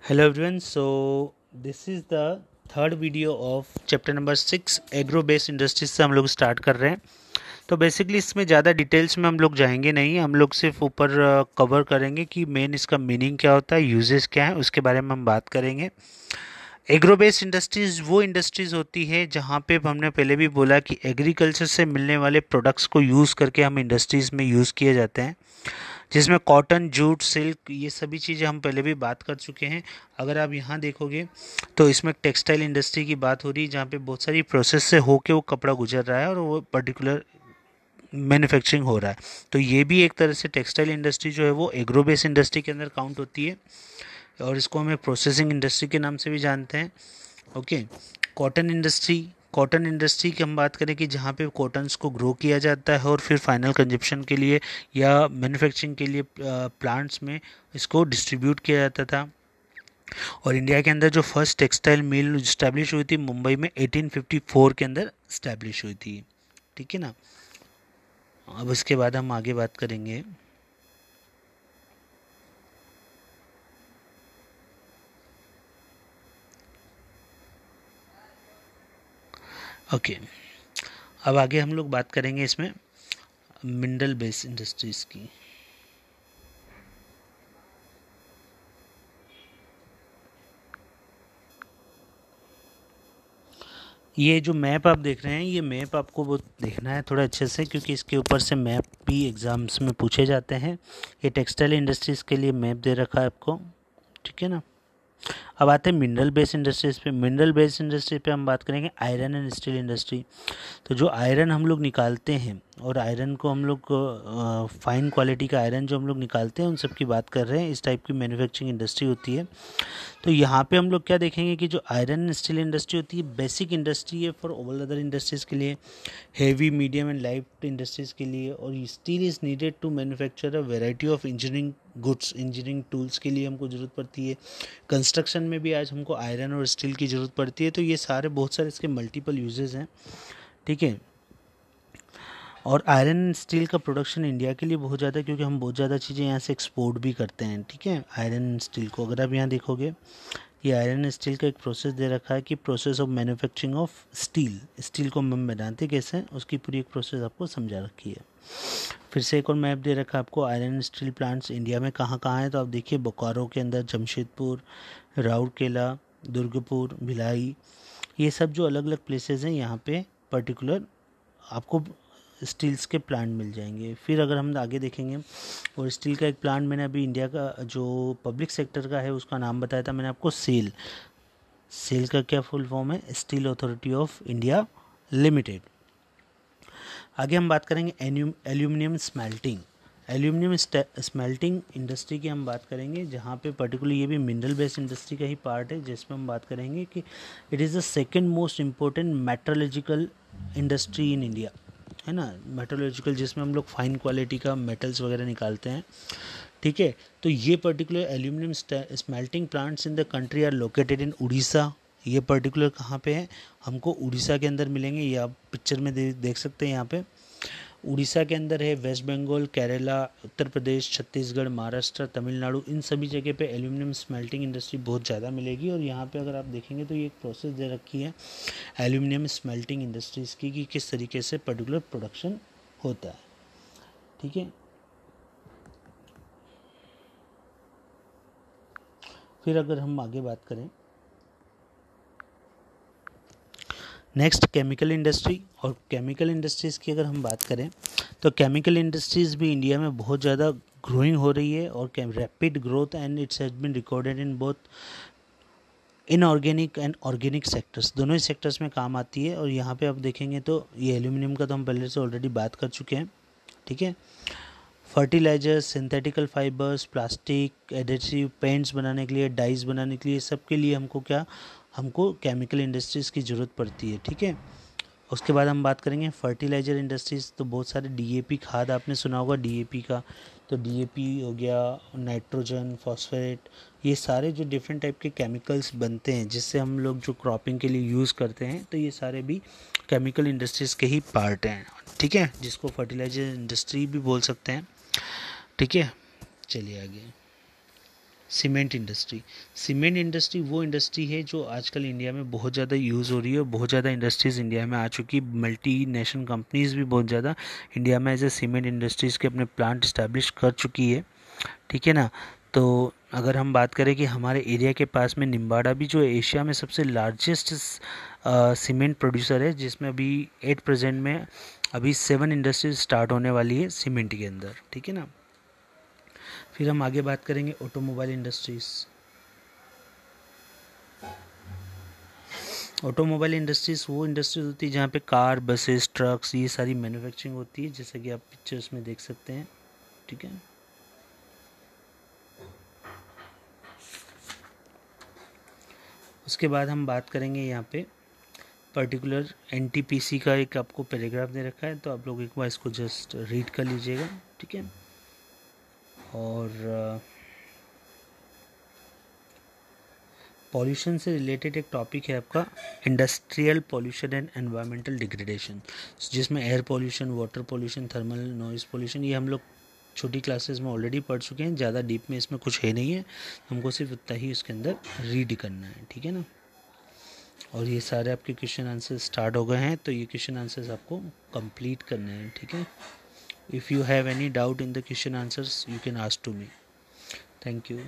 Hello everyone, so this is the third video of chapter number 6 agro based industries से हम लोग start कर रहे हैं। तो बेसिकली इसमें ज़्यादा डिटेल्स में हम लोग जाएंगे नहीं, हम लोग सिर्फ ऊपर कवर करेंगे कि मेन इसका मीनिंग क्या होता है, यूजेस क्या है, उसके बारे में हम बात करेंगे। एग्रो बेस्ड इंडस्ट्रीज वो इंडस्ट्रीज होती है जहाँ पे हमने पहले भी बोला कि एग्रीकल्चर से मिलने वाले प्रोडक्ट्स को यूज़ करके हम इंडस्ट्रीज़ में यूज़ किए जाते हैं, जिसमें कॉटन, जूट, सिल्क, ये सभी चीज़ें हम पहले भी बात कर चुके हैं। अगर आप यहाँ देखोगे तो इसमें टेक्सटाइल इंडस्ट्री की बात हो रही है, जहाँ पे बहुत सारी प्रोसेस से होके वो कपड़ा गुजर रहा है और वो पर्टिकुलर मैन्युफैक्चरिंग हो रहा है। तो ये भी एक तरह से टेक्सटाइल इंडस्ट्री जो है वो एग्रो बेस्ड इंडस्ट्री के अंदर काउंट होती है, और इसको हम प्रोसेसिंग इंडस्ट्री के नाम से भी जानते हैं। ओके, कॉटन इंडस्ट्री की हम बात करें कि जहाँ पे कॉटन्स को ग्रो किया जाता है और फिर फाइनल कंजप्शन के लिए या मैन्युफैक्चरिंग के लिए प्लांट्स में इसको डिस्ट्रीब्यूट किया जाता था। और इंडिया के अंदर जो फर्स्ट टेक्सटाइल मिल इस्टेब्लिश हुई थी मुंबई में 1854 के अंदर इस्टेब्लिश हुई थी। ठीक है ना। अब उसके बाद हम आगे बात करेंगे। ओके, अब आगे हम लोग बात करेंगे इसमें मिनरल बेस्ड इंडस्ट्रीज़ की। ये जो मैप आप देख रहे हैं, ये मैप आपको वो देखना है थोड़ा अच्छे से, क्योंकि इसके ऊपर से मैप भी एग्ज़ाम्स में पूछे जाते हैं। ये टेक्सटाइल इंडस्ट्रीज़ के लिए मैप दे रखा है आपको। ठीक है ना। अब आते हैं मिनरल बेस्ड इंडस्ट्रीज़ पे। मिनरल बेस्ड इंडस्ट्री पे हम बात करेंगे आयरन एंड स्टील इंडस्ट्री। तो जो आयरन हम लोग निकालते हैं, और आयरन को हम लोग फाइन क्वालिटी का आयरन जो हम लोग निकालते हैं, उन सब की बात कर रहे हैं। इस टाइप की मैन्युफैक्चरिंग इंडस्ट्री होती है। तो यहाँ पे हम लोग क्या देखेंगे कि जो आयरन एंड स्टील इंडस्ट्री होती है, बेसिक इंडस्ट्री है फॉर ऑल अदर इंडस्ट्रीज़ के लिए, heavy, medium and light industries के लिए। और steel is needed to manufacture a variety of engineering goods. Engineering tools के लिए हमको ज़रूरत पड़ती है। कंस्ट्रक्शन में भी आज हमको आयरन और स्टील की ज़रूरत पड़ती है। तो ये सारे बहुत सारे इसके मल्टीपल यूजेस हैं। ठीक है। और आयरन स्टील का प्रोडक्शन इंडिया के लिए बहुत ज़्यादा है, क्योंकि हम बहुत ज़्यादा चीज़ें यहाँ से एक्सपोर्ट भी करते हैं। ठीक है। आयरन स्टील को अगर आप यहाँ देखोगे, ये आयरन स्टील का एक प्रोसेस दे रखा है कि process of manufacturing of steel. Steel को हम बनाते कैसे हैं, उसकी पूरी एक प्रोसेस आपको समझा रखी है। फिर से एक और मैप दे रखा है आपको, आयरन स्टील प्लांट्स इंडिया में कहाँ कहाँ हैं। तो आप देखिए, बोकारो के अंदर, जमशेदपुर, राउरकेला, दुर्गपुर, भिलाई, ये सब जो अलग अलग प्लेसेस हैं, यहाँ पे पर्टिकुलर आपको स्टील्स के प्लांट मिल जाएंगे। फिर अगर हम आगे देखेंगे, और स्टील का एक प्लांट मैंने अभी इंडिया का जो पब्लिक सेक्टर का है उसका नाम बताया था मैंने आपको, सेल। सेल का क्या फुल फॉर्म है, steel authority of India limited. आगे हम बात करेंगे aluminium smelting. Aluminium smelting industry की हम बात करेंगे, जहाँ पे पर्टिकुलर ये भी मिनरल बेस्ड इंडस्ट्री का ही पार्ट है, जिसमें हम बात करेंगे कि it is the second most important metallurgical industry in India, है ना। मेटलर्जिकल, जिसमें हम लोग फाइन क्वालिटी का मेटल्स वगैरह निकालते हैं। ठीक है। तो ये particular aluminium smelting plants in the country are located in Orissa. ये पर्टिकुलर कहाँ पे है, हमको उड़ीसा के अंदर मिलेंगे। ये आप पिक्चर में देख सकते हैं। यहाँ पे उड़ीसा के अंदर है, वेस्ट बंगाल, केरला, उत्तर प्रदेश, छत्तीसगढ़, महाराष्ट्र, तमिलनाडु, इन सभी जगह पे एल्यूमिनियम स्मेल्टिंग इंडस्ट्री बहुत ज़्यादा मिलेगी। और यहाँ पे अगर आप देखेंगे तो ये एक प्रोसेस दे रखी है एल्यूमिनियम स्मेल्टिंग इंडस्ट्रीज़ की, कि किस तरीके से पर्टिकुलर प्रोडक्शन होता है। ठीक है। फिर अगर हम आगे बात करें, नेक्स्ट केमिकल इंडस्ट्री। और केमिकल इंडस्ट्रीज़ की अगर हम बात करें, तो केमिकल इंडस्ट्रीज़ भी इंडिया में बहुत ज़्यादा ग्रोइंग हो रही है, और rapid growth, and it's has been recorded in both inorganic and organic sectors. दोनों ही सेक्टर्स में काम आती है। और यहाँ पे आप देखेंगे तो ये एल्यूमिनियम का तो हम पहले से ऑलरेडी बात कर चुके हैं। ठीक है। Fertilisers, synthetical fibres, plastic, adhesive, paints बनाने के लिए, डाइज बनाने के लिए, सब के लिए हमको केमिकल इंडस्ट्रीज़ की ज़रूरत पड़ती है। ठीक है। उसके बाद हम बात करेंगे फर्टिलाइज़र इंडस्ट्रीज़। तो बहुत सारे डीएपी खाद आपने सुना होगा, डीएपी का। तो डीएपी हो गया, नाइट्रोजन, फॉस्फेट, ये सारे जो डिफरेंट टाइप के केमिकल्स बनते हैं, जिससे हम लोग जो क्रॉपिंग के लिए यूज़ करते हैं, तो ये सारे भी केमिकल इंडस्ट्रीज़ के ही पार्ट हैं। ठीक है, जिसको फर्टिलाइज़र इंडस्ट्री भी बोल सकते हैं। ठीक है। चलिए आगे। Cement industry. सीमेंट इंडस्ट्री वो इंडस्ट्री है जो आजकल इंडिया में बहुत ज़्यादा यूज़ हो रही है, बहुत ज़्यादा इंडस्ट्रीज़ इंडिया में आ चुकी, मल्टी नेशनल कंपनीज़ भी बहुत ज़्यादा इंडिया में एज ए सीमेंट इंडस्ट्रीज़ के अपने प्लांट इस्टेब्लिश कर चुकी है, ठीक है ना। तो अगर हम बात करें कि हमारे एरिया के पास में निम्बाड़ा भी जो एशिया में सबसे लार्जेस्ट सीमेंट प्रोड्यूसर है, जिसमें अभी एट प्रेजेंट में अभी 7 इंडस्ट्रीज स्टार्ट होने वाली है सीमेंट के अंदर, ठीक है ना। फिर हम आगे बात करेंगे ऑटोमोबाइल इंडस्ट्रीज़। ऑटोमोबाइल इंडस्ट्रीज़ वो इंडस्ट्रीज होती है जहाँ पे कार, बसेस, ट्रक्स, ये सारी मैन्युफैक्चरिंग होती है, जैसे कि आप पिक्चर्स में देख सकते हैं, ठीक है। उसके बाद हम बात करेंगे यहाँ पे पर्टिकुलर एनटीपीसी का एक आपको पैराग्राफ दे रखा है, तो आप लोग एक बार इसको जस्ट रीड कर लीजिएगा, ठीक है। और पॉल्यूशन से रिलेटेड एक टॉपिक है आपका industrial pollution and environmental degradation, जिसमें air pollution, water pollution, thermal noise pollution, ये हम लोग छोटी क्लासेस में ऑलरेडी पढ़ चुके हैं, ज़्यादा डीप में इसमें कुछ है नहीं है, हमको सिर्फ उतना ही इसके अंदर रीड करना है, ठीक है ना। और ये सारे आपके क्वेश्चन आंसर स्टार्ट हो गए हैं, तो ये क्वेश्चन आंसर्स आपको कंप्लीट करने हैं, ठीक है। If you have any doubt in the question answers you can ask to me. Thank you.